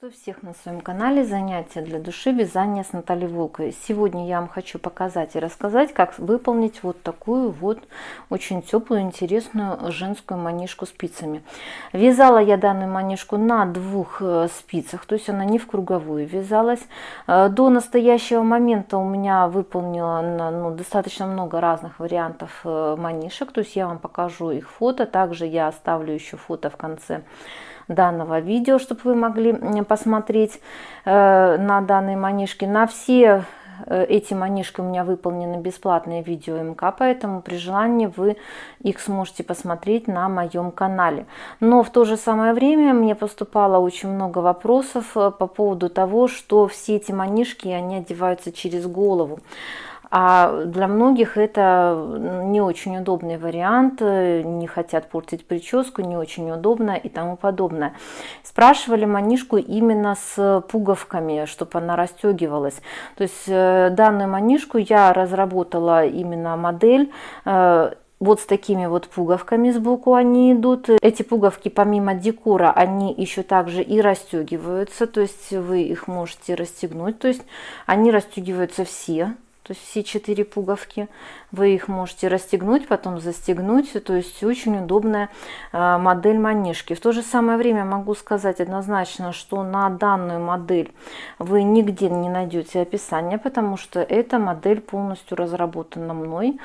Приветствую всех на своем канале «Занятия для души. Вязание с Натальей Волковой». Сегодня я вам хочу показать и рассказать, как выполнить вот такую вот очень теплую, интересную женскую манишку спицами. Вязала я данную манишку на двух спицах, то есть она не в круговую вязалась. До настоящего момента у меня выполнено достаточно много разных вариантов манишек, то есть я вам покажу их фото. Также я оставлю еще фото в конце данного видео, чтобы вы могли посмотреть на данные манишки. На все эти манишки у меня выполнены бесплатные видео МК, поэтому при желании вы их сможете посмотреть на моем канале. Но в то же самое время мне поступало очень много вопросов по поводу того, что все эти манишки, они одеваются через голову. А для многих это не очень удобный вариант, не хотят портить прическу, не очень удобно и тому подобное. Спрашивали манишку именно с пуговками, чтобы она расстегивалась. То есть данную манишку я разработала именно модель. Вот с такими вот пуговками сбоку они идут. Эти пуговки помимо декора, они еще также и расстегиваются. То есть вы их можете расстегнуть. То есть они расстегиваются все. То есть все 4 пуговки, вы их можете расстегнуть, потом застегнуть. То есть очень удобная модель манишки. В то же самое время могу сказать однозначно, что на данную модель вы нигде не найдете описания, потому что эта модель полностью разработана мной.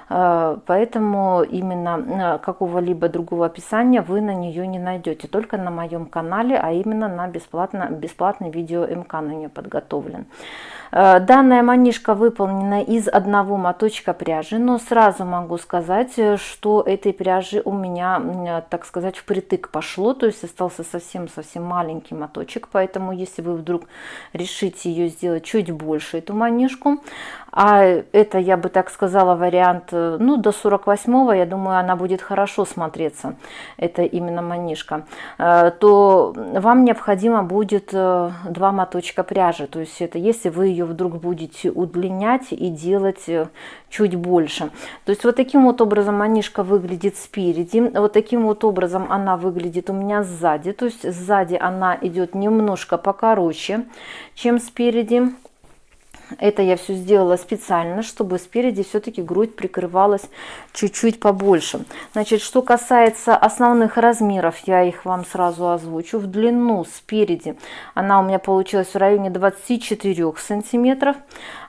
Поэтому именно какого-либо другого описания вы на нее не найдете, только на моем канале, а именно на бесплатный видео МК на нее подготовлен. Данная манишка выполнена из одного моточка пряжи, но сразу могу сказать, что этой пряжи у меня, так сказать, впритык пошло, то есть остался совсем-совсем маленький моточек, поэтому если вы вдруг решите ее сделать чуть больше, эту манишку, а это, я бы так сказала, вариант, до 48-го, я думаю, она будет хорошо смотреться, это именно манишка, то вам необходимо будет 2 моточка пряжи, то есть это если вы ее вдруг будете удлинять и делать чуть больше. То есть вот таким вот образом манишка выглядит спереди, вот таким вот образом она выглядит у меня сзади, то есть сзади она идет немножко покороче, чем спереди. Это я все сделала специально, чтобы спереди все-таки грудь прикрывалась чуть-чуть побольше. Значит, что касается основных размеров, я их вам сразу озвучу. В длину спереди она у меня получилась в районе 24 сантиметров,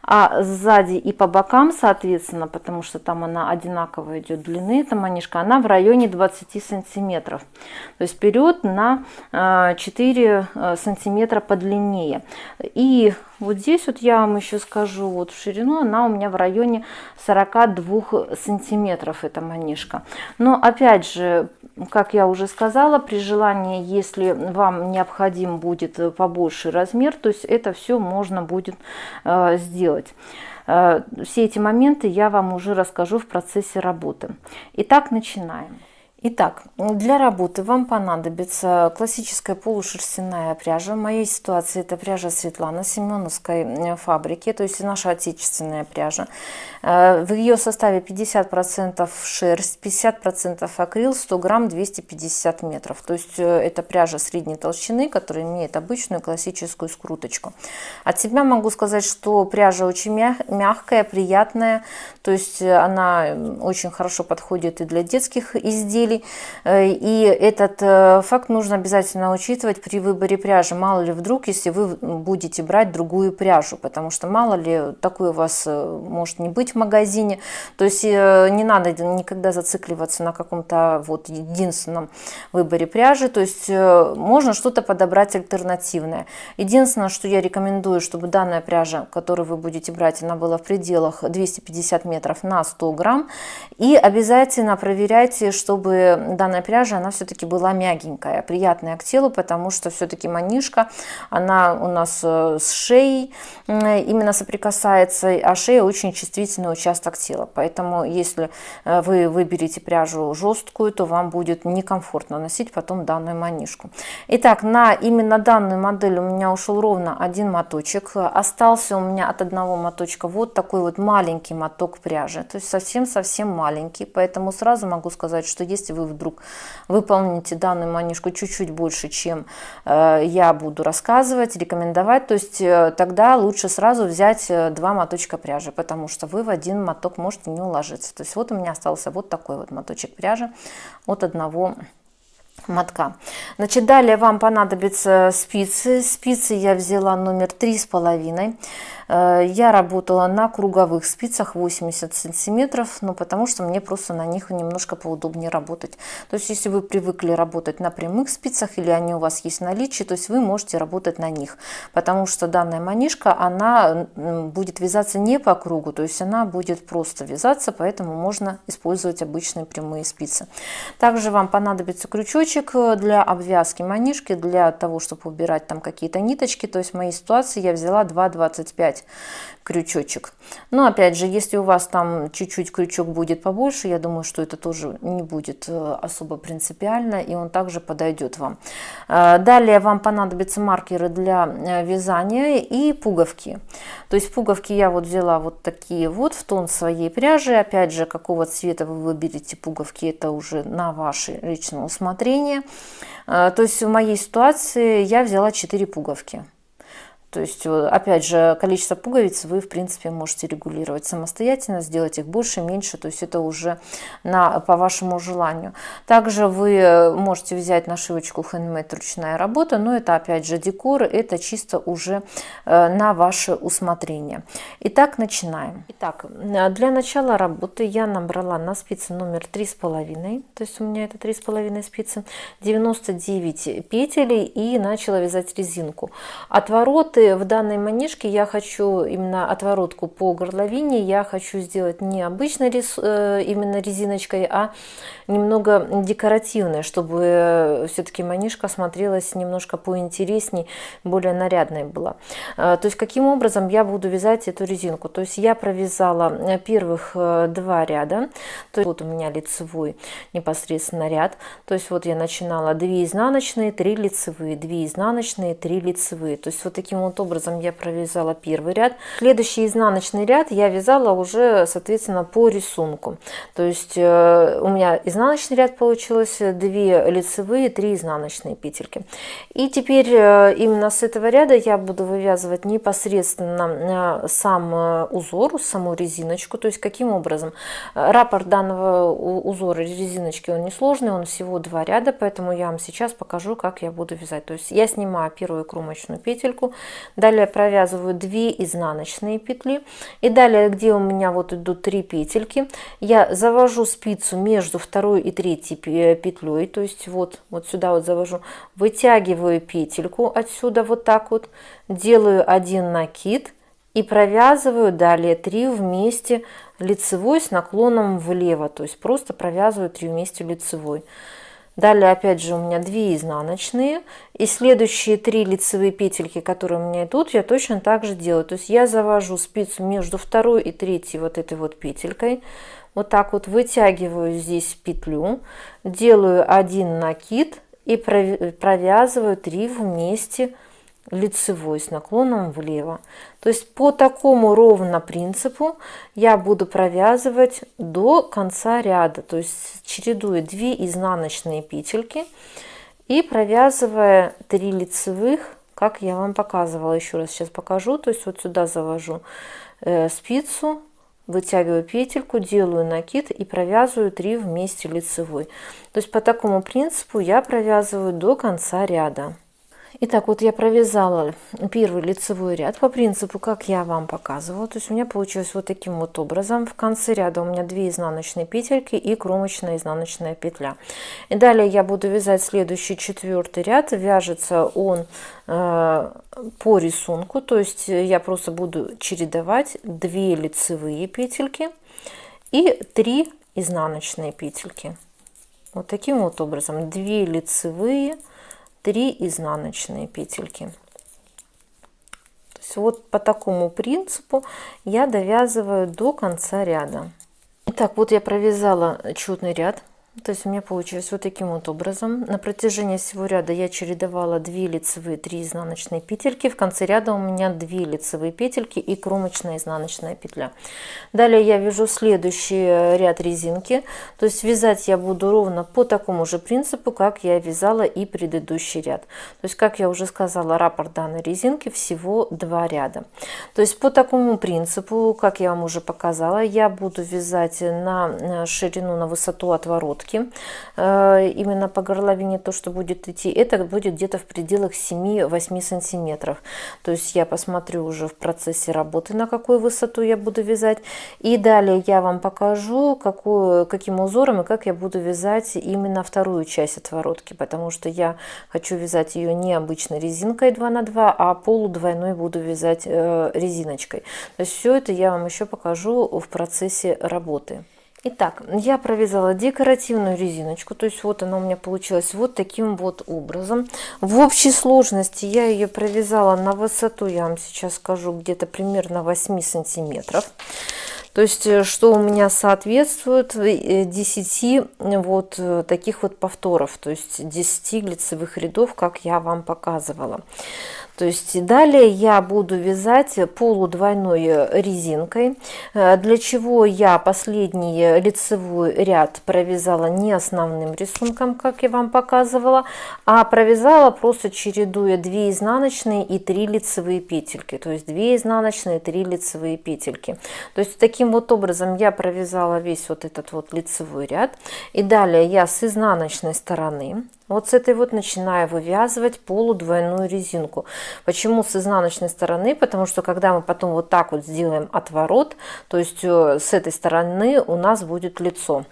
а сзади и по бокам, соответственно, потому что там она одинаково идет длины, эта манишка, она в районе 20 сантиметров. То есть вперед на 4 сантиметра подлиннее. И вот здесь вот я вам еще скажу, вот в ширину она у меня в районе 42 сантиметров, эта манишка. Но опять же, как я уже сказала, при желании, если вам необходим будет побольше размер, то есть это все можно будет сделать. Все эти моменты я вам уже расскажу в процессе работы. Итак, начинаем. Итак, для работы вам понадобится классическая полушерстяная пряжа. В моей ситуации это пряжа Светлана Семеновской фабрики, то есть наша отечественная пряжа. В ее составе 50% шерсть, 50% акрил, 100 грамм, 250 метров. То есть это пряжа средней толщины, которая имеет обычную классическую скруточку. От себя могу сказать, что пряжа очень мягкая, приятная, то есть она очень хорошо подходит и для детских изделий. И этот факт нужно обязательно учитывать при выборе пряжи. Мало ли вдруг, если вы будете брать другую пряжу, потому что мало ли такой у вас может не быть в магазине. То есть не надо никогда зацикливаться на каком-то вот единственном выборе пряжи. То есть можно что-то подобрать альтернативное. Единственное, что я рекомендую, чтобы данная пряжа, которую вы будете брать, она была в пределах 250 метров на 100 грамм. И обязательно проверяйте, чтобы данная пряжа, она все-таки была мягенькая, приятная к телу, потому что все-таки манишка, она у нас с шеей именно соприкасается, а шея очень чувствительный участок тела. Поэтому, если вы выберете пряжу жесткую, то вам будет некомфортно носить потом данную манишку. Итак, на именно данную модель у меня ушел ровно 1 моточек. Остался у меня от одного моточка вот такой вот маленький моток пряжи, то есть совсем-совсем маленький. Поэтому сразу могу сказать, что если если вы вдруг выполните данную манишку чуть-чуть больше, чем я буду рассказывать, рекомендовать, то есть тогда лучше сразу взять 2 моточка пряжи, потому что вы в один моток можете не уложиться. То есть вот у меня остался вот такой вот моточек пряжи от одного мотка. Значит, далее вам понадобятся спицы. Спицы я взяла номер 3,5. Я работала на круговых спицах 80 сантиметров, но потому что мне просто на них немножко поудобнее работать. То есть если вы привыкли работать на прямых спицах или они у вас есть в наличии, то есть вы можете работать на них, потому что данная манишка, она будет вязаться не по кругу, то есть она будет просто вязаться, поэтому можно использовать обычные прямые спицы. Также вам понадобится крючочек для обвязки манишки, для того, чтобы убирать там какие-то ниточки. То есть в моей ситуации я взяла 2,25 крючочек. Но опять же, если у вас там чуть-чуть крючок будет побольше, я думаю, что это тоже не будет особо принципиально, и он также подойдет вам. Далее вам понадобятся маркеры для вязания и пуговки. То есть пуговки я вот взяла вот такие вот в тон своей пряжи. Опять же, какого цвета вы выберете пуговки, это уже на ваше личное усмотрение. То есть в моей ситуации я взяла 4 пуговки. То есть, опять же, количество пуговиц вы, в принципе, можете регулировать самостоятельно, сделать их больше, меньше, то есть это уже по вашему желанию. Также вы можете взять нашивочку Handmade ручная работа, но это, опять же, декор, это чисто уже на ваше усмотрение. Итак, начинаем. Итак, для начала работы я набрала на спице номер 3,5, то есть у меня это 3,5 спицы, 99 петель и начала вязать резинку. Отвороты в данной манишке я хочу именно отворотку по горловине, я хочу сделать не обычной именно резиночкой, а немного декоративной, чтобы все-таки манишка смотрелась немножко поинтересней, более нарядной была. То есть каким образом я буду вязать эту резинку? То есть я провязала первых 2 ряда, то есть вот у меня лицевой непосредственно ряд, то есть вот я начинала 2 изнаночные, 3 лицевые, 2 изнаночные, 3 лицевые, то есть вот таким вот образом я провязала первый ряд. Следующий изнаночный ряд я вязала уже, соответственно, по рисунку. То есть у меня изнаночный ряд получилось, 2 лицевые, 3 изнаночные петельки. И теперь именно с этого ряда я буду вывязывать непосредственно сам узор, саму резиночку. То есть каким образом? Раппорт данного узора резиночки, он несложный, он всего 2 ряда, поэтому я вам сейчас покажу, как я буду вязать. То есть я снимаю первую кромочную петельку, далее провязываю 2 изнаночные петли, и далее, где у меня вот идут 3 петельки, я завожу спицу между 2 и 3 петлей, то есть вот сюда вот завожу, вытягиваю петельку отсюда вот так вот, делаю 1 накид и провязываю далее 3 вместе лицевой с наклоном влево, то есть просто провязываю 3 вместе лицевой. Далее опять же у меня 2 изнаночные, и следующие 3 лицевые петельки, которые у меня идут, я точно так же делаю. То есть я завожу спицу между 2 и 3 вот этой вот петелькой, вот так вот вытягиваю здесь петлю, делаю 1 накид и провязываю 3 вместе лицевой с наклоном влево. То есть по такому ровно принципу я буду провязывать до конца ряда, то есть чередуя 2 изнаночные петельки и провязывая 3 лицевых, как я вам показывала. Еще раз сейчас покажу. То есть вот сюда завожу спицу, вытягиваю петельку, делаю накид и провязываю 3 вместе лицевой. То есть по такому принципу я провязываю до конца ряда. Итак, вот я провязала первый лицевой ряд по принципу, как я вам показывала. То есть у меня получилось вот таким вот образом. В конце ряда у меня 2 изнаночные петельки и кромочная изнаночная петля. И далее я буду вязать следующий 4-й ряд. Вяжется он по рисунку. То есть я просто буду чередовать 2 лицевые петельки и 3 изнаночные петельки. Вот таким вот образом. 2 лицевые, 3 изнаночные петельки. То есть вот по такому принципу я довязываю до конца ряда. Итак, вот я провязала четный ряд То есть у меня получилось вот таким вот образом. На протяжении всего ряда я чередовала 2 лицевые, 3 изнаночные петельки. В конце ряда у меня 2 лицевые петельки и кромочная изнаночная петля. Далее я вяжу следующий ряд резинки. То есть вязать я буду ровно по такому же принципу, как я вязала и предыдущий ряд. То есть, как я уже сказала, раппорт данной резинки всего 2 ряда. То есть по такому принципу, как я вам уже показала, я буду вязать на ширину, на высоту отворотки. Именно по горловине то, что будет идти, это будет где-то в пределах 7-8 сантиметров. То есть я посмотрю уже в процессе работы, на какую высоту я буду вязать. И далее я вам покажу, каким узором и как я буду вязать именно вторую часть отворотки. Потому что я хочу вязать ее не обычной резинкой 2 на 2, а полудвойной буду вязать резиночкой. То есть все это я вам еще покажу в процессе работы. Итак, я провязала декоративную резиночку, то есть вот она у меня получилась вот таким вот образом. В общей сложности я ее провязала на высоту, я вам сейчас скажу, где-то примерно 8 сантиметров. То есть, что у меня соответствует 10 вот таких вот повторов, то есть 10 лицевых рядов, как я вам показывала. То есть далее я буду вязать полудвойной резинкой, для чего я последний лицевой ряд провязала не основным рисунком, как я вам показывала, а провязала просто чередуя 2 изнаночные и 3 лицевые петельки, то есть 2 изнаночные, 3 лицевые петельки. То есть таким вот образом я провязала весь вот этот вот лицевой ряд, и далее я с изнаночной стороны вот с этой вот начинаю вывязывать полудвойную резинку. Почему с изнаночной стороны? Потому что когда мы потом вот так вот сделаем отворот, то есть с этой стороны у нас будет лицо.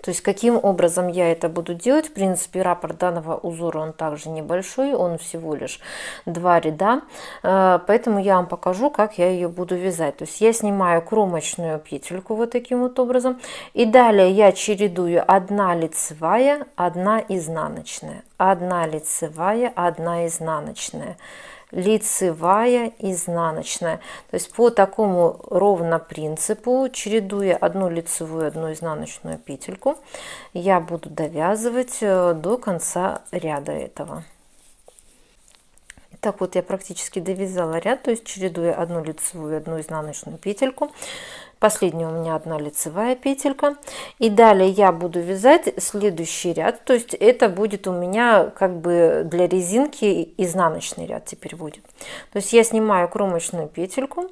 То есть каким образом я это буду делать? В принципе, раппорт данного узора он также небольшой, он всего лишь 2 ряда, поэтому я вам покажу, как я ее буду вязать. То есть я снимаю кромочную петельку вот таким вот образом, и далее я чередую 1 лицевая, 1 изнаночная, 1 лицевая, 1 изнаночная, лицевая, изнаночная. То есть по такому ровно принципу, чередуя 1 лицевую, 1 изнаночную петельку, я буду довязывать до конца ряда этого. Так вот я практически довязала ряд, то есть чередуя 1 лицевую, 1 изнаночную петельку. Последняя у меня 1 лицевая петелька. И далее я буду вязать следующий ряд. То есть это будет у меня как бы для резинки изнаночный ряд теперь будет. То есть я снимаю кромочную петельку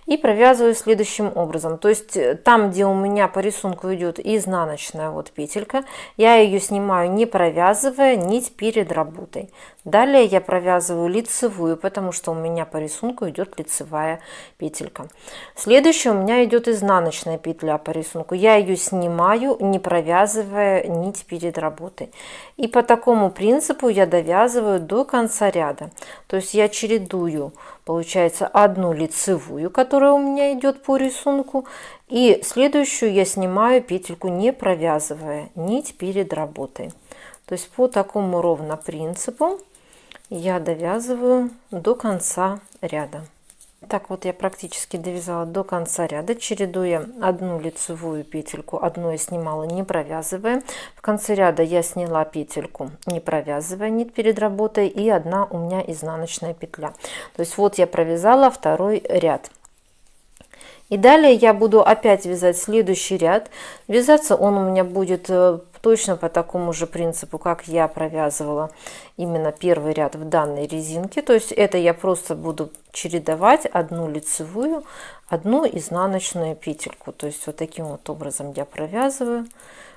и провязываю следующим образом. То есть там, где у меня по рисунку идет изнаночная вот петелька, я ее снимаю не провязывая нить перед работой. Далее я провязываю лицевую, потому что у меня по рисунку идет лицевая петелька. Следующая у меня идет изнаночная петля по рисунку. Я ее снимаю, не провязывая нить перед работой. И по такому принципу я довязываю до конца ряда. То есть я чередую, получается, 1 лицевую, которая у меня идет по рисунку, и следующую я снимаю петельку, не провязывая нить перед работой. То есть по такому ровно принципу я довязываю до конца ряда. Так вот я практически довязала до конца ряда, чередуя 1 лицевую петельку, 1 я снимала не провязывая. В конце ряда я сняла петельку, не провязывая нить перед работой, и 1 у меня изнаночная петля. То есть вот я провязала 2 ряд. И далее я буду опять вязать следующий ряд. Вязаться он у меня будет точно по такому же принципу, как я провязывала именно 1 ряд в данной резинке. То есть это я просто буду чередовать 1 лицевую, 1 изнаночную петельку. То есть вот таким вот образом я провязываю.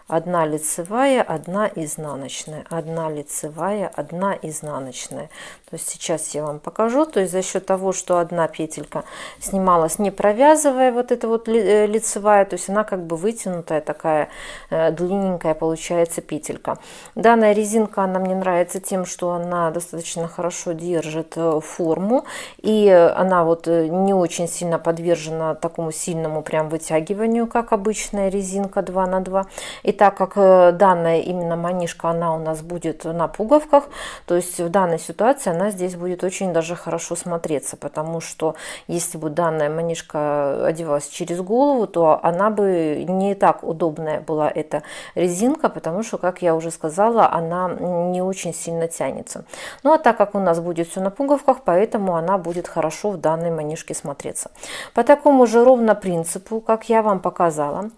1 лицевая, 1 изнаночная, 1 лицевая, 1 изнаночная. То есть сейчас я вам покажу. То есть за счет того, что 1 петелька снималась не провязывая, вот эта вот лицевая, то есть она как бы вытянутая, такая длинненькая получается петелька. Данная резинка, она мне нравится тем, что она достаточно хорошо держит форму, и она вот не очень сильно подвержена такому сильному прям вытягиванию, как обычная резинка 2 на 2. И так как данная именно манишка, она у нас будет на пуговках, то есть в данной ситуации она здесь будет очень даже хорошо смотреться, потому что если бы данная манишка одевалась через голову, то она бы не так удобная была, эта резинка, потому что, как я уже сказала, она не очень сильно тянется. Ну а так как у нас будет все на пуговках, поэтому она будет хорошо в данной манишке смотреться. По такому же ровно принципу, как я вам показала,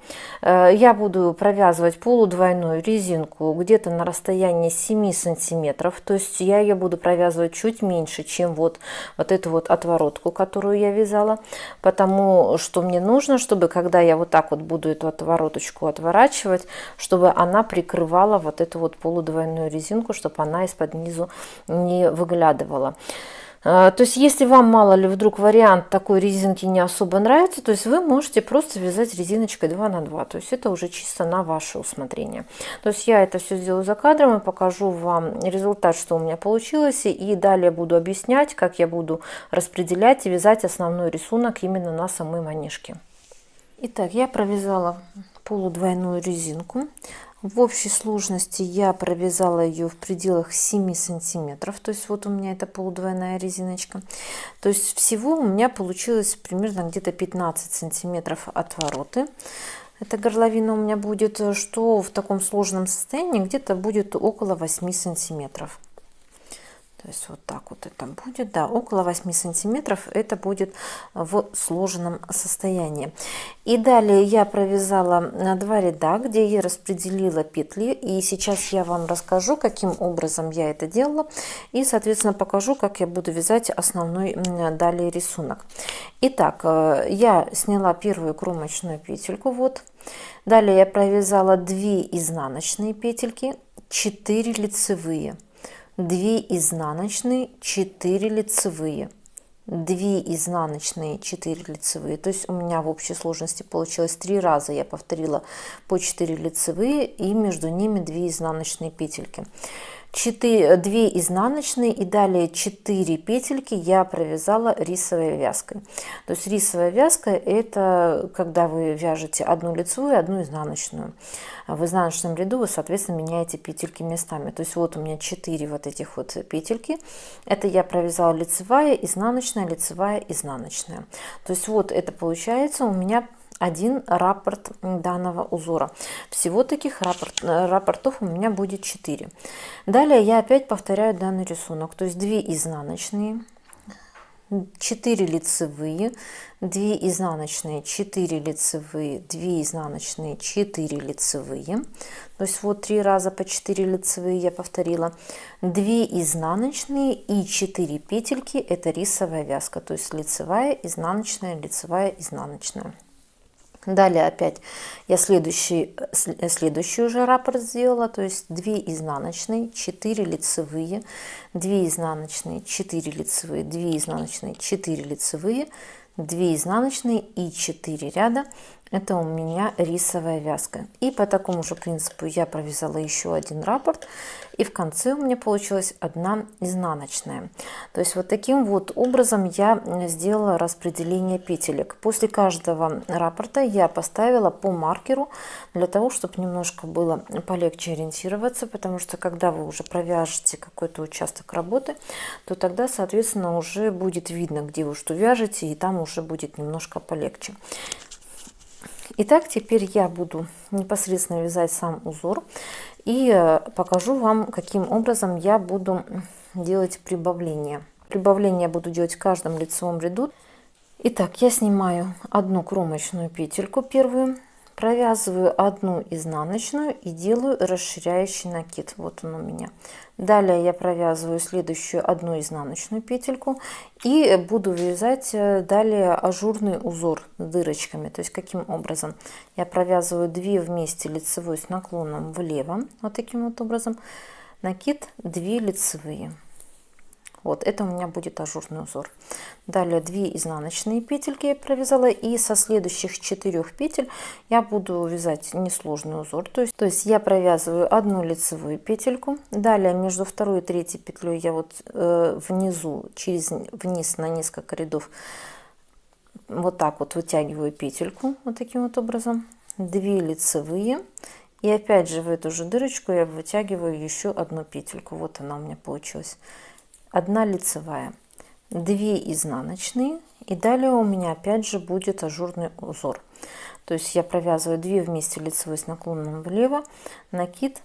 я буду провязывать полудвойную резинку где-то на расстоянии 7 сантиметров, то есть я ее буду провязывать чуть меньше, чем вот эту вот отворотку, которую я вязала, потому что мне нужно, чтобы когда я вот так вот буду эту отвороточку отворачивать, чтобы она прикрывала вот эту вот полудвойную резинку, чтобы она из-под низу не выглядывала. То есть, если вам, мало ли, вдруг вариант такой резинки не особо нравится, то есть вы можете просто вязать резиночкой 2 на 2. То есть это уже чисто на ваше усмотрение. То есть я это все сделаю за кадром и покажу вам результат, что у меня получилось. И далее буду объяснять, как я буду распределять и вязать основной рисунок именно на самой манишке. Итак, я провязала полудвойную резинку. В общей сложности я провязала ее в пределах 7 сантиметров. То есть вот у меня это полудвойная резиночка. То есть всего у меня получилось примерно где-то 15 сантиметров отвороты. Эта горловина у меня будет, что в таком сложном состоянии где-то будет около 8 сантиметров. То есть вот так вот это будет, да, около 8 сантиметров это будет в сложенном состоянии. И далее я провязала 2 ряда, где я распределила петли. И сейчас я вам расскажу, каким образом я это делала. И, соответственно, покажу, как я буду вязать основной далее рисунок. Итак, я сняла первую кромочную петельку, вот. Далее я провязала 2 изнаночные петельки, 4 лицевые. 2 изнаночные, 4 лицевые, 2 изнаночные, 4 лицевые. То есть у меня в общей сложности получилось 3 раза я повторила по 4 лицевые и между ними 2 изнаночные петельки. 2 изнаночные и далее 4 петельки я провязала рисовой вязкой. То есть рисовая вязка — это когда вы вяжете одну лицевую, одну изнаночную. В изнаночном ряду вы, соответственно, меняете петельки местами. То есть вот у меня 4 вот этих вот петельки. Это я провязала лицевая, изнаночная, лицевая, изнаночная. То есть вот это получается у меня один раппорт данного узора. Всего таких раппортов у меня будет 4. Далее я опять повторяю данный рисунок. То есть 2 изнаночные, 4 лицевые, 2 изнаночные, 4 лицевые, 2 изнаночные, 4 лицевые. То есть вот 3 раза по 4 лицевые я повторила. 2 изнаночные и 4 петельки — это рисовая вязка. То есть лицевая, изнаночная, лицевая, изнаночная. Далее опять я следующий уже раппорт сделала, то есть 2 изнаночные, 4 лицевые, 2 изнаночные, 4 лицевые, 2 изнаночные, 4 лицевые, 2 изнаночные и 4 ряда. Это у меня рисовая вязка. И по такому же принципу я провязала еще один раппорт. И в конце у меня получилась 1 изнаночная. То есть вот таким вот образом я сделала распределение петелек. После каждого раппорта я поставила по маркеру, для того, чтобы немножко было полегче ориентироваться. Потому что когда вы уже провяжете какой-то участок работы, то тогда, соответственно, уже будет видно, где вы что вяжете. И там уже будет немножко полегче. Итак, теперь я буду непосредственно вязать сам узор и покажу вам, каким образом я буду делать прибавление. Прибавление я буду делать в каждом лицевом ряду. Итак, я снимаю одну кромочную петельку первую, провязываю 1 изнаночную и делаю расширяющий накид. Вот он у меня. Далее я провязываю следующую 1 изнаночную петельку и буду вязать далее ажурный узор с дырочками. То есть каким образом? Я провязываю 2 вместе лицевой с наклоном влево, вот таким вот образом, накид, 2 лицевые. Вот это у меня будет ажурный узор. Далее 2 изнаночные петельки я провязала, и со следующих 4 петель я буду вязать несложный узор. То есть я провязываю 1 лицевую петельку, далее между 2 и 3 петлей я вот внизу вниз на несколько рядов вот так вот вытягиваю петельку, вот таким вот образом, 2 лицевые И опять же в эту же дырочку я вытягиваю еще одну петельку. Вот она у меня получилась. 1 лицевая, 2 изнаночные, и далее у меня опять же будет ажурный узор. То есть я провязываю 2 вместе лицевой с наклоном влево, накид,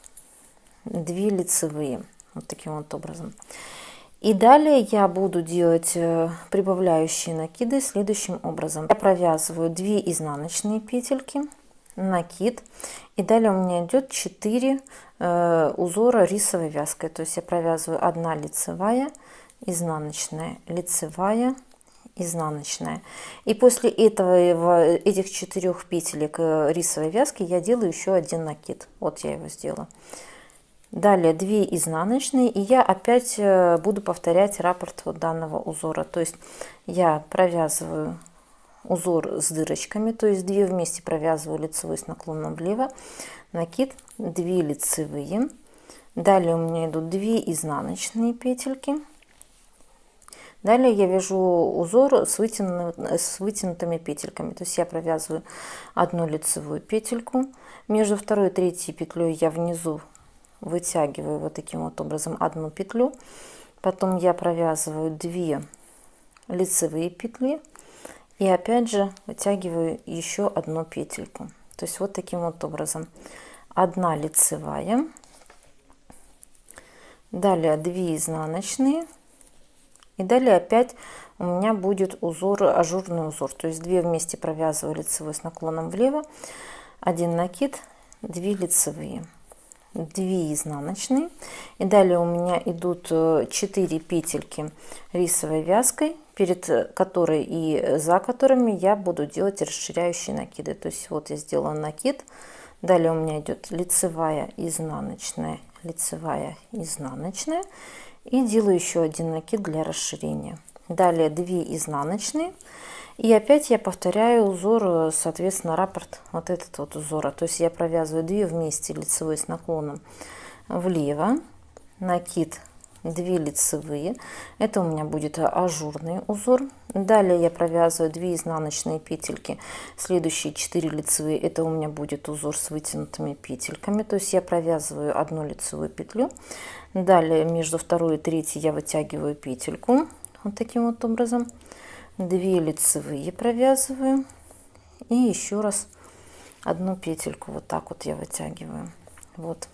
2 лицевые, вот таким вот образом. И далее я буду делать прибавляющие накиды следующим образом. Я провязываю 2 изнаночные петельки, накид, и далее у меня идет 4 узора рисовой вязкой. То есть я провязываю 1 лицевая, изнаночная, лицевая, изнаночная. И после этих 4 петелек рисовой вязки я делаю еще 1 накид. Вот я его сделала. Далее 2 изнаночные, и я опять буду повторять раппорт вот данного узора. То есть я провязываю узор с дырочками, то есть 2 вместе провязываю лицевой с наклоном влево, накид, 2 лицевые. Далее у меня идут 2 изнаночные петельки. Далее я вяжу узор с вытянутыми петельками, то есть я провязываю 1 лицевую петельку, между 2 и 3 петлей я внизу вытягиваю вот таким вот образом 1 петлю, потом я провязываю 2 лицевые петли и опять же вытягиваю еще 1 петельку. То есть вот таким вот образом 1 лицевая, далее 2 изнаночные, и далее опять у меня будет узор, ажурный узор, то есть 2 вместе провязываю лицевой с наклоном влево, 1 накид, 2 лицевые, 2 изнаночные, и далее у меня идут 4 петельки рисовой вязкой, перед которой и за которыми я буду делать расширяющие накиды. То есть вот я сделала накид, далее у меня идет лицевая, изнаночная, лицевая, изнаночная, и делаю еще 1 накид для расширения. Далее 2 изнаночные, и опять я повторяю узор, соответственно, раппорт вот этот вот узора. То есть я провязываю 2 вместе лицевой с наклоном влево, накид, 2 лицевые, это у меня будет ажурный узор. Далее я провязываю 2 изнаночные петельки, следующие 4 лицевые, это у меня будет узор с вытянутыми петельками, то есть я провязываю 1 лицевую петлю. Далее между 2 и 3 я вытягиваю петельку вот таким вот образом, 2 лицевые провязываю и еще раз 1 петельку вот так вот я вытягиваю. Вот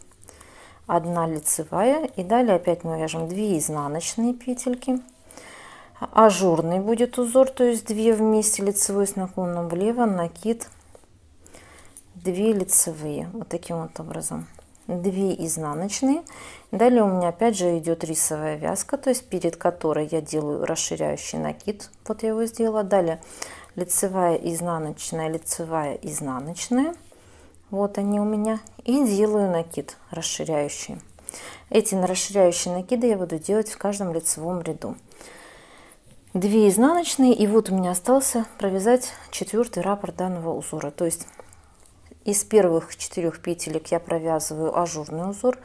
1 лицевая, и далее опять мы вяжем 2 изнаночные петельки, ажурный будет узор, то есть 2 вместе лицевой с наклоном влево, накид, 2 лицевые, вот таким вот образом, 2 изнаночные. Далее у меня опять же идет рисовая вязка, то есть перед которой я делаю расширяющий накид, вот я его сделала. Далее лицевая, изнаночная, лицевая, изнаночная, вот они у меня, и делаю накид расширяющий. Эти расширяющие накиды я буду делать в каждом лицевом ряду. 2 изнаночные, и вот у меня остался провязать 4-й раппорт данного узора. То есть из первых 4 петелек я провязываю ажурный узор,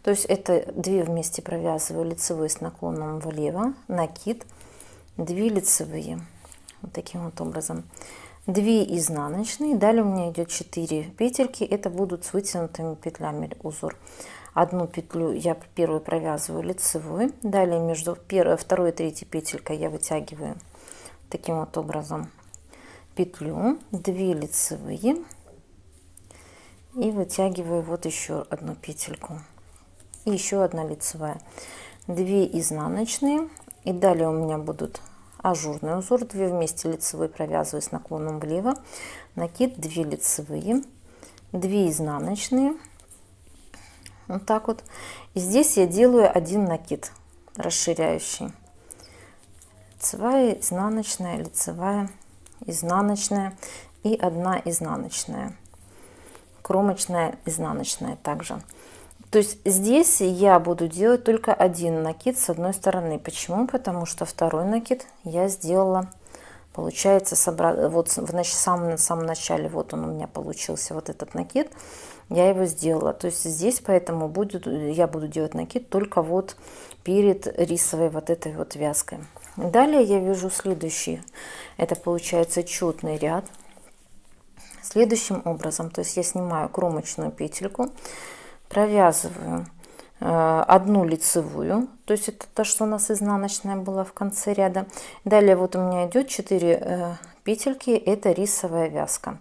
то есть это 2 вместе провязываю лицевой с наклоном влево, накид, 2 лицевые, вот таким вот образом, 2 изнаночные, далее у меня идет 4 петельки, это будут с вытянутыми петлями узор. 1 петлю я первую провязываю лицевой, далее между 2 и 3 петелькой я вытягиваю таким вот образом петлю, 2 лицевые, и вытягиваю вот еще 1 петельку и еще 1 лицевая, 2 изнаночные, и далее у меня будут ажурный узор, 2 вместе лицевой провязываю с наклоном влево, накид, 2 лицевые, 2 изнаночные, вот так вот. И здесь я делаю 1 накид расширяющий, лицевая, изнаночная, лицевая, изнаночная и 1 изнаночная, кромочная, изнаночная также. То есть здесь я буду делать только 1 накид с одной стороны. Почему? Потому что 2-й накид я сделала, получается, вот в самом начале, вот он у меня получился, вот этот накид, я его сделала. То есть здесь поэтому я буду делать накид только вот перед рисовой вот этой вот вязкой. Далее я вяжу следующий, это получается четный ряд. Следующим образом, то есть я снимаю кромочную петельку, провязываю одну лицевую, то есть это то, что у нас изнаночная была в конце ряда. Далее вот у меня идет 4 петельки, это рисовая вязка.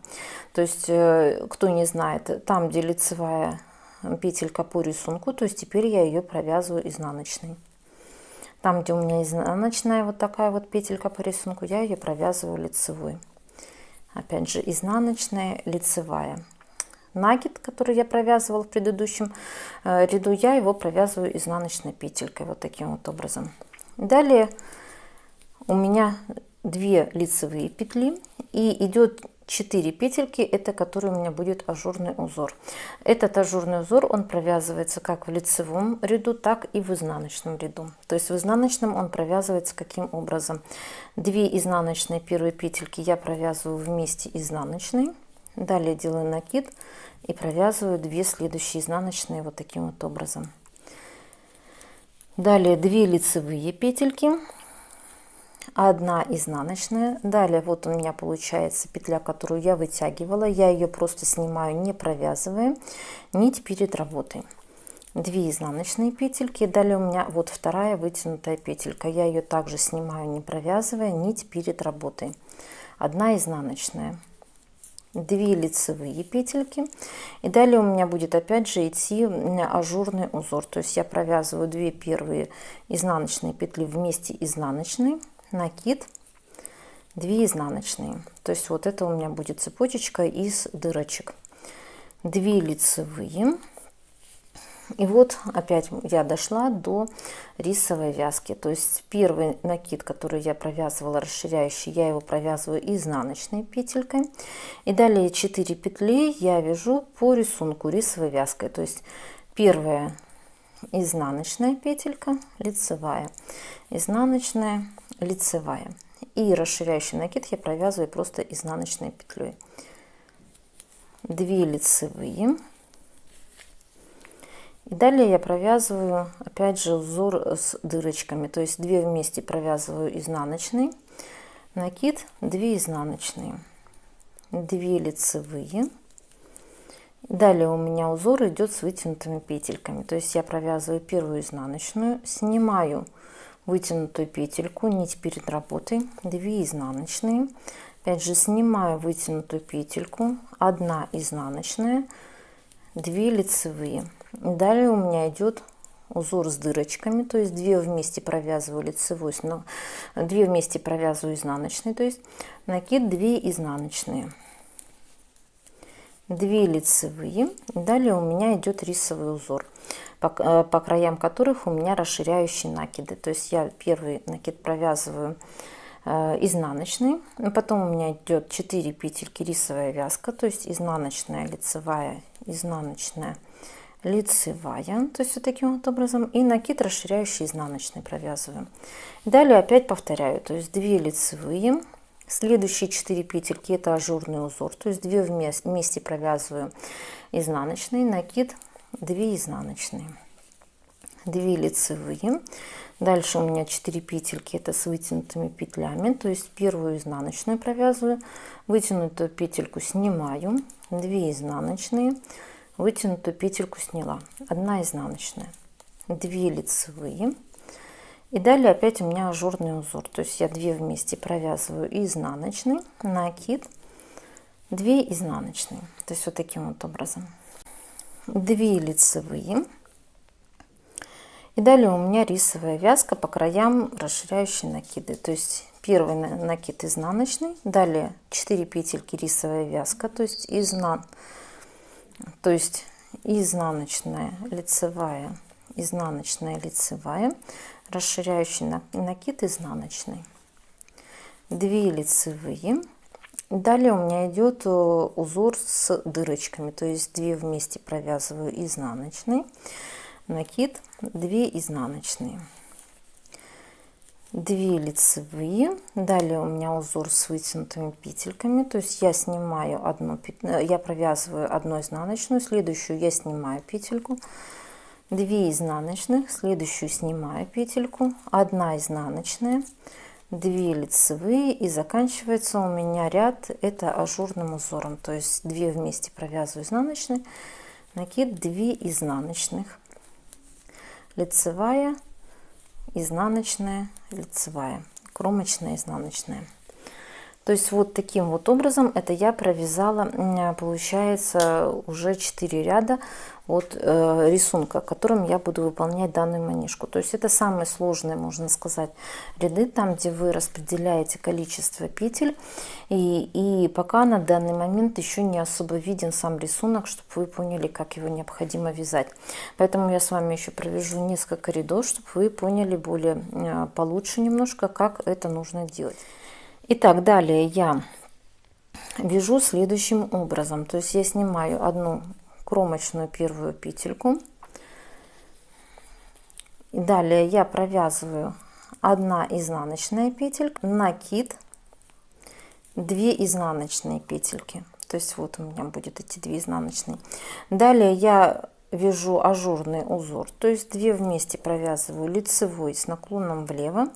То есть, кто не знает, там, где лицевая петелька по рисунку, то есть теперь я ее провязываю изнаночной. Там, где у меня изнаночная вот такая вот петелька по рисунку, я ее провязываю лицевой. Опять же, изнаночная, лицевая. Накид, который я провязывала в предыдущем ряду, я его провязываю изнаночной петелькой, вот таким вот образом. Далее у меня 2 лицевые петли и идет 4 петельки, это который у меня будет ажурный узор. Этот ажурный узор, он провязывается как в лицевом ряду, так и в изнаночном ряду. То есть в изнаночном он провязывается каким образом? 2 изнаночные первые петельки я провязываю вместе изнаночной, далее делаю накид и провязываю 2 следующие изнаночные вот таким вот образом. Далее 2 лицевые петельки, 1 изнаночная. Далее вот у меня получается петля, которую я вытягивала, я ее просто снимаю, не провязывая, нить перед работой. 2 изнаночные петельки, далее у меня вот 2 вытянутая петелька, я ее также снимаю, не провязывая, нить перед работой. 1 изнаночная, 2 лицевые петельки, и далее у меня будет опять же идти ажурный узор, то есть я провязываю 2 первые изнаночные петли вместе изнаночной, накид, 2 изнаночные, то есть вот это у меня будет цепочечка из дырочек. 2 лицевые, и вот опять я дошла до рисовой вязки, то есть первый накид, который я провязывала расширяющий, я его провязываю изнаночной петелькой, и далее 4 петли я вяжу по рисунку рисовой вязкой, то есть первая изнаночная петелька, лицевая, изнаночная, лицевая, и расширяющий накид я провязываю просто изнаночной петлей. 2 лицевые, и далее я провязываю опять же узор с дырочками, то есть 2 вместе провязываю изнаночный, накид, 2 изнаночные, 2 лицевые. Далее у меня узор идет с вытянутыми петельками, то есть я провязываю первую изнаночную, снимаю вытянутую петельку, нить перед работой, 2 изнаночные, опять же снимаю вытянутую петельку, 1 изнаночная, 2 лицевые. Далее у меня идет узор с дырочками, то есть 2 вместе провязываю лицевой, 2 вместе провязываю изнаночный, то есть накид, 2 изнаночные, 2 лицевые. Далее у меня идет рисовый узор, по краям которых у меня расширяющие накиды, то есть я первый накид провязываю изнаночный, потом у меня идет 4 петельки рисовая вязка, то есть изнаночная, лицевая, изнаночная, лицевая, то есть вот таким вот образом, и накид расширяющий изнаночный провязываю. Далее опять повторяю, то есть 2 лицевые, следующие 4 петельки это ажурный узор, то есть 2 вместе провязываю изнаночный, накид, 2 изнаночные, 2 лицевые. Дальше у меня 4 петельки это с вытянутыми петлями, то есть первую изнаночную провязываю, вытянутую петельку снимаю, 2 изнаночные, вытянутую петельку сняла, 1 изнаночная, 2 лицевые, и далее опять у меня ажурный узор, то есть я 2 вместе провязываю изнаночный, накид, 2 изнаночные, то есть вот таким вот образом, 2 лицевые, и далее у меня рисовая вязка, по краям расширяющие накиды, то есть первый накид изнаночный, далее 4 петельки рисовая вязка, то есть изнаночная, лицевая, изнаночная, лицевая, расширяющий накид изнаночный, 2 лицевые. Далее у меня идет узор с дырочками, то есть 2 вместе провязываю изнаночный, накид, 2 изнаночные, 2 лицевые. Далее у меня узор с вытянутыми петельками, то есть я снимаю я провязываю 1 изнаночную, следующую я снимаю петельку, 2 изнаночных, следующую снимаю петельку, 1 изнаночная, 2 лицевые, и заканчивается у меня ряд это ажурным узором, то есть 2 вместе провязываю изнаночный, накид, 2 изнаночных, лицевая, изнаночная, лицевая, кромочная, изнаночная. То есть вот таким вот образом это я провязала, получается, уже 4 ряда от рисунка, которым я буду выполнять данную манишку. То есть это самые сложные, можно сказать, ряды, там где вы распределяете количество петель, и пока на данный момент еще не особо виден сам рисунок, чтобы вы поняли, как его необходимо вязать. Поэтому я с вами еще провяжу несколько рядов, чтобы вы поняли более получше немножко, как это нужно делать. Итак, далее я вяжу следующим образом. То есть я снимаю одну кромочную первую петельку. И далее я провязываю 1 изнаночная петелька, накид, 2 изнаночные петельки. То есть вот у меня будет эти 2 изнаночные. Далее я вяжу ажурный узор. То есть 2 вместе провязываю лицевой с наклоном влево,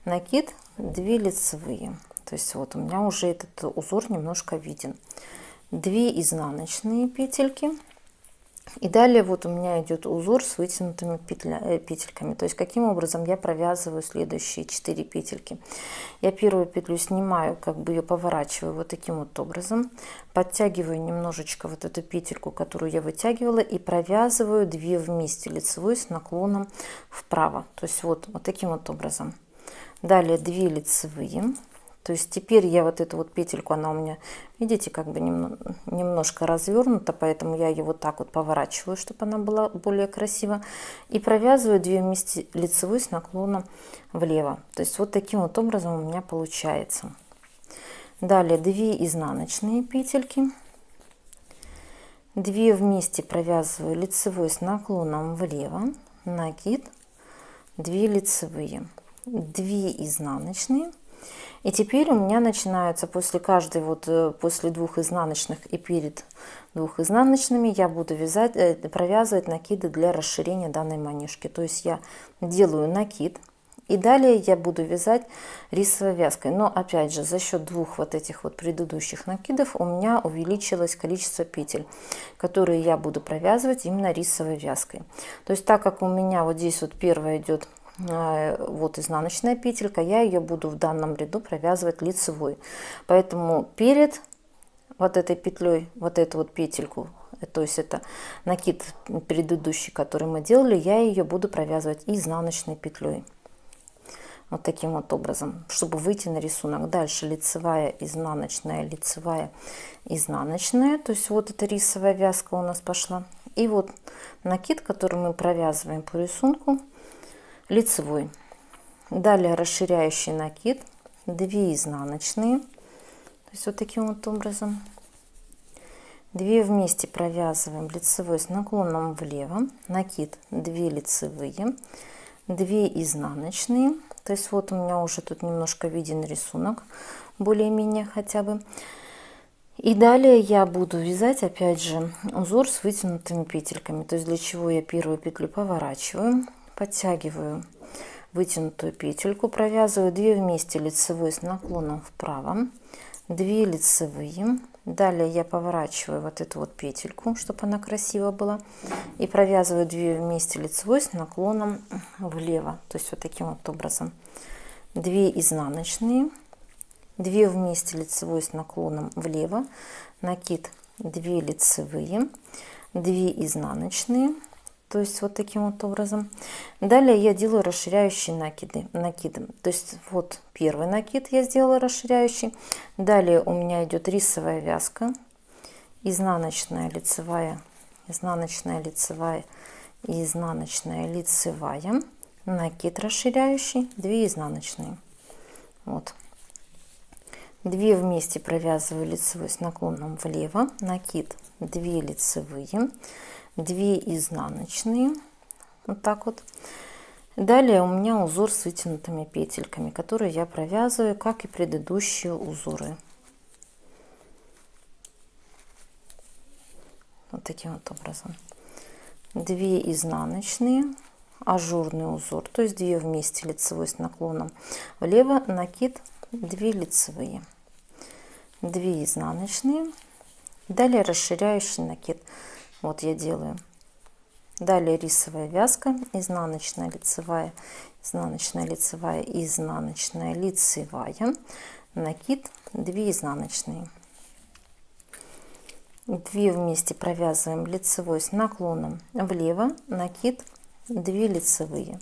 накид, 2 лицевые. То есть вот у меня уже этот узор немножко виден. 2 изнаночные петельки. И далее вот у меня идет узор с вытянутыми петельками. То есть каким образом я провязываю следующие 4 петельки. Я первую петлю снимаю, как бы ее поворачиваю вот таким вот образом. Подтягиваю немножечко вот эту петельку, которую я вытягивала, и провязываю 2 вместе лицевой с наклоном вправо. То есть вот таким вот образом. Далее 2 лицевые. То есть теперь я вот эту вот петельку, она у меня, видите, как бы немножко развернута, поэтому я ее вот так вот поворачиваю, чтобы она была более красиво. И провязываю 2 вместе лицевой с наклоном влево. То есть вот таким вот образом у меня получается. Далее 2 изнаночные петельки. 2 вместе провязываю лицевой с наклоном влево, накид, 2 лицевые, 2 изнаночные. И теперь у меня начинается после каждой, после 2 изнаночных и перед 2 изнаночными я буду провязывать накиды для расширения данной манишки. То есть я делаю накид, и далее я буду вязать рисовой вязкой. Но опять же, за счет 2 вот этих вот предыдущих накидов у меня увеличилось количество петель, которые я буду провязывать именно рисовой вязкой. То есть так как у меня вот здесь вот первая идет вот изнаночная петелька, я ее буду в данном ряду провязывать лицевой. Поэтому перед вот этой петлей, вот эту вот петельку, то есть это накид предыдущий, который мы делали, я ее буду провязывать изнаночной петлей. Вот таким вот образом, чтобы выйти на рисунок. Дальше лицевая, изнаночная, лицевая, изнаночная. То есть вот эта рисовая вязка у нас пошла. И вот накид, который мы провязываем по рисунку, лицевой. Далее расширяющий накид, 2 изнаночные, то есть вот таким вот образом. 2 вместе провязываем лицевой с наклоном влево, накид, 2 лицевые, 2 изнаночные. То есть вот у меня уже тут немножко виден рисунок, более-менее хотя бы. И далее я буду вязать опять же узор с вытянутыми петельками. То есть для чего я первую петлю поворачиваю, подтягиваю вытянутую петельку, провязываю 2 вместе лицевой с наклоном вправо, 2 лицевые. Далее я поворачиваю вот эту вот петельку, чтобы она красиво была, и провязываю 2 вместе лицевой с наклоном влево. То есть вот таким вот образом. 2 изнаночные, 2 вместе лицевой с наклоном влево, накид, 2 лицевые, 2 изнаночные. То есть вот таким вот образом. Далее я делаю расширяющие накиды. То есть вот первый накид я сделала расширяющий. Далее у меня идет рисовая вязка, изнаночная, лицевая, изнаночная, лицевая и изнаночная, лицевая, накид расширяющий, 2 изнаночные. Вот. 2 вместе провязываю лицевой с наклоном влево, накид, 2 лицевые, 2 изнаночные, вот так вот. Далее у меня узор с вытянутыми петельками, которые я провязываю, как и предыдущие узоры. Вот таким вот образом. 2 изнаночные, ажурный узор, то есть 2 вместе лицевой с наклоном влево, накид, 2 лицевые, 2 изнаночные, далее расширяющий накид. Вот я делаю. Далее рисовая вязка, изнаночная, лицевая, изнаночная, лицевая, изнаночная, лицевая, накид, 2 изнаночные, 2 вместе провязываем лицевой с наклоном влево, накид, 2 лицевые,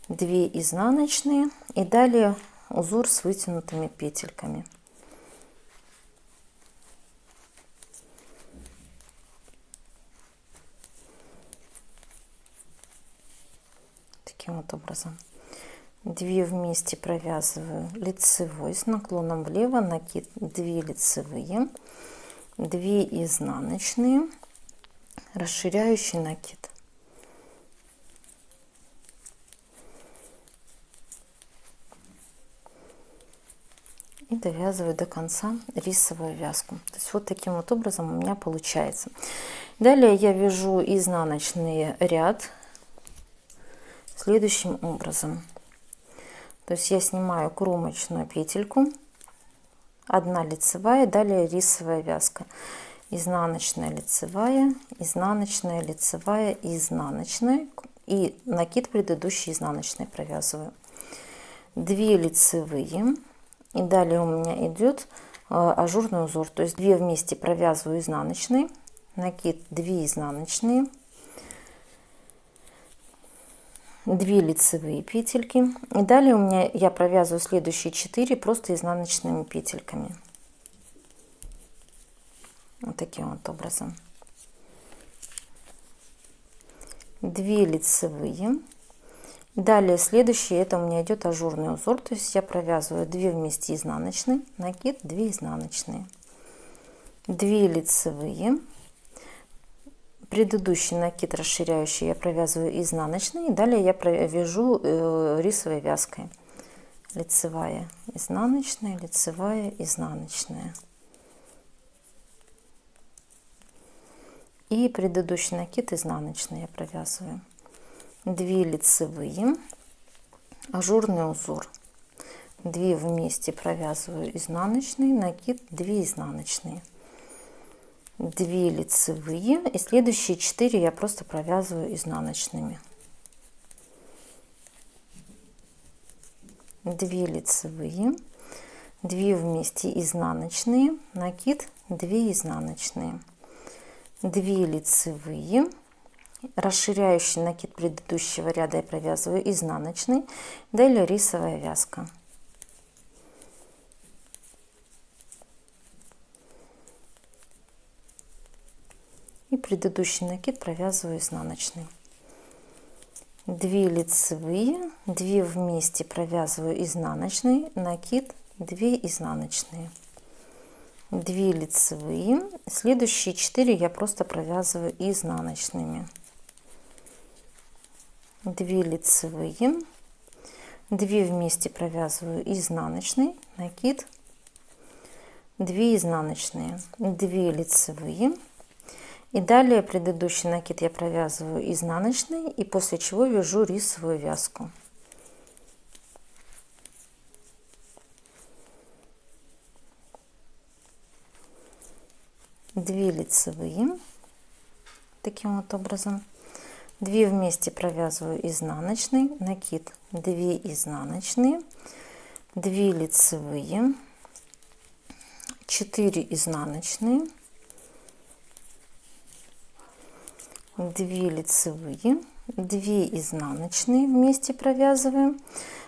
2 изнаночные и далее узор с вытянутыми петельками. Таким вот образом. 2 вместе провязываю лицевой с наклоном влево, накид, 2 лицевые, 2 изнаночные, расширяющий накид. И довязываю до конца рисовую вязку. То есть вот таким вот образом у меня получается. Далее я вяжу изнаночный ряд следующим образом. То есть я снимаю кромочную петельку, 1 лицевая, далее рисовая вязка, изнаночная, лицевая, изнаночная, лицевая, изнаночная и накид предыдущий изнаночной провязываю, 2 лицевые. И далее у меня идет ажурный узор, то есть 2 вместе провязываю изнаночный, накид, 2 изнаночные, 2 лицевые петельки. И далее у меня я провязываю следующие 4 просто изнаночными петельками. Вот таким вот образом. 2 лицевые. Далее следующее, это у меня идет ажурный узор, то есть я провязываю 2 вместе изнаночные, накид, 2 изнаночные, 2 лицевые, предыдущий накид расширяющий я провязываю изнаночный, и далее я вяжу рисовой вязкой, лицевая, изнаночная, лицевая, изнаночная, и предыдущий накид изнаночный я провязываю. 2 лицевые, ажурный узор, 2 вместе провязываю изнаночный, накид, 2 изнаночные, 2 лицевые и следующие 4 я просто провязываю изнаночными, 2 лицевые, 2 вместе изнаночные, накид, 2 изнаночные, 2 лицевые, расширяющий накид предыдущего ряда я провязываю изнаночный, далее рисовая вязка. И предыдущий накид провязываю изнаночный. 2 лицевые, 2 вместе провязываю изнаночный, накид, 2 изнаночные, 2 лицевые, следующие 4 я просто провязываю изнаночными, 2 лицевые, 2 вместе провязываю изнаночный, накид, 2 изнаночные, 2 лицевые, и далее предыдущий накид я провязываю изнаночный, и после чего вяжу рисовую вязку. Две лицевые, таким вот образом, 2 вместе провязываю изнаночный, накид, 2 изнаночные, 2 лицевые, 4 изнаночные, 2 лицевые, 2 изнаночные вместе провязываем,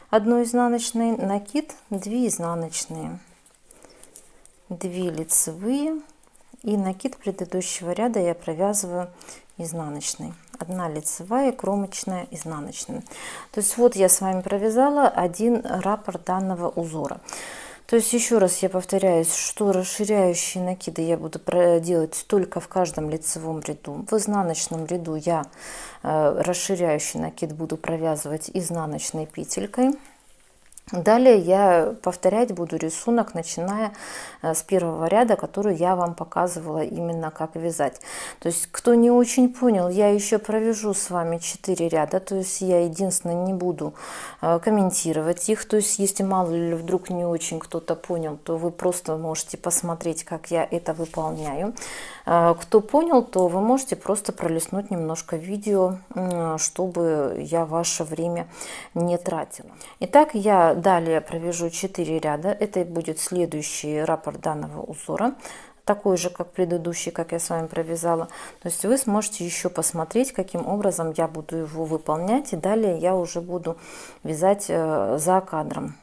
1 изнаночный, накид, 2 изнаночные, 2 лицевые и накид предыдущего ряда я провязываю изнаночный, 1 лицевая, кромочная, изнаночная. То есть вот я с вами провязала один раппорт данного узора. То есть еще раз я повторяюсь, что расширяющие накиды я буду делать только в каждом лицевом ряду. В изнаночном ряду я расширяющий накид буду провязывать изнаночной петелькой. Далее я повторять буду рисунок, начиная с первого ряда, который я вам показывала именно как вязать. То есть, кто не очень понял, я еще провяжу с вами 4 ряда, то есть я единственное не буду комментировать их. То есть, если мало ли вдруг не очень кто-то понял, то вы просто можете посмотреть, как я это выполняю. Кто понял, то вы можете просто пролистнуть немножко видео, чтобы я ваше время не тратила. Итак, я далее провяжу 4 ряда. Это будет следующий раппорт данного узора, такой же, как предыдущий, как я с вами провязала. То есть вы сможете еще посмотреть, каким образом я буду его выполнять. И далее я уже буду вязать за кадром.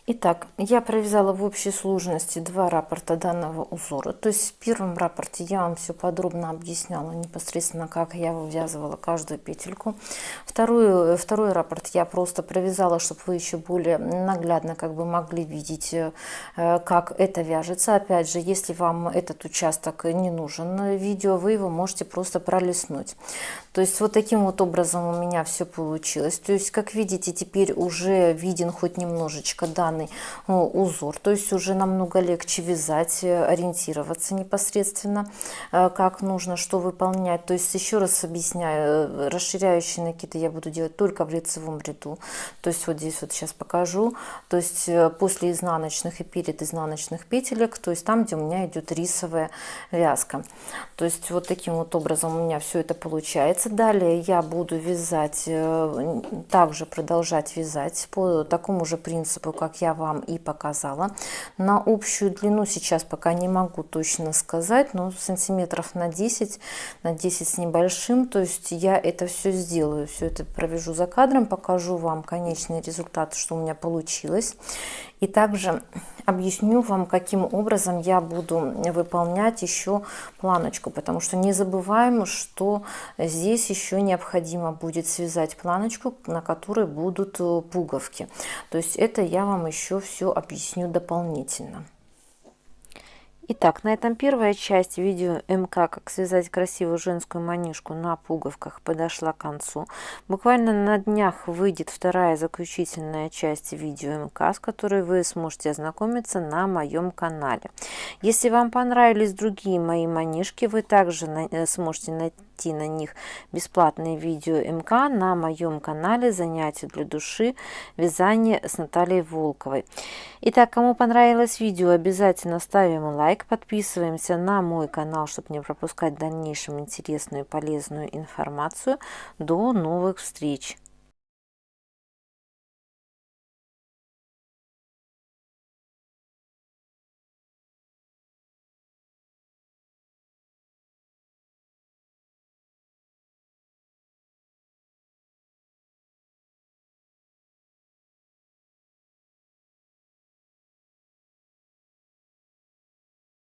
Итак, я провязала в общей сложности 2 раппорта данного узора. То есть в первом раппорте я вам все подробно объясняла непосредственно, как я вывязывала каждую петельку. Второй раппорт я просто провязала, чтобы вы еще более наглядно как бы могли видеть, как это вяжется. Опять же, если вам этот участок не нужен видео, вы его можете просто пролистнуть. То есть вот таким вот образом у меня все получилось. То есть, как видите, теперь уже виден хоть немножечко данный узор. То есть уже намного легче вязать, ориентироваться непосредственно, как нужно, что выполнять. То есть еще раз объясняю, расширяющие накиды я буду делать только в лицевом ряду. То есть вот здесь вот сейчас покажу. То есть после изнаночных и перед изнаночных петелек, то есть там, где у меня идет рисовая вязка. То есть вот таким вот образом у меня все это получается. Далее я буду вязать, также продолжать вязать по такому же принципу, как я вам и показала. На общую длину сейчас пока не могу точно сказать, но сантиметров на 10 с небольшим. То есть я это все сделаю, все это провяжу за кадром, покажу вам конечный результат, что у меня получилось. И также объясню вам, каким образом я буду выполнять еще планочку, потому что не забываем, что здесь еще необходимо будет связать планочку, на которой будут пуговки. То есть это я вам еще все объясню дополнительно. Итак, на этом первая часть видео МК «Как связать красивую женскую манишку на пуговках» подошла к концу. Буквально на днях выйдет вторая заключительная часть видео МК, с которой вы сможете ознакомиться на моем канале. Если вам понравились другие мои манишки, вы также сможете найти на них бесплатные видео МК на моем канале «Занятия для души. Вязание с Натальей Волковой». Итак, кому понравилось видео, обязательно ставим лайк, подписываемся на мой канал, чтобы не пропускать в дальнейшем интересную и полезную информацию. До новых встреч!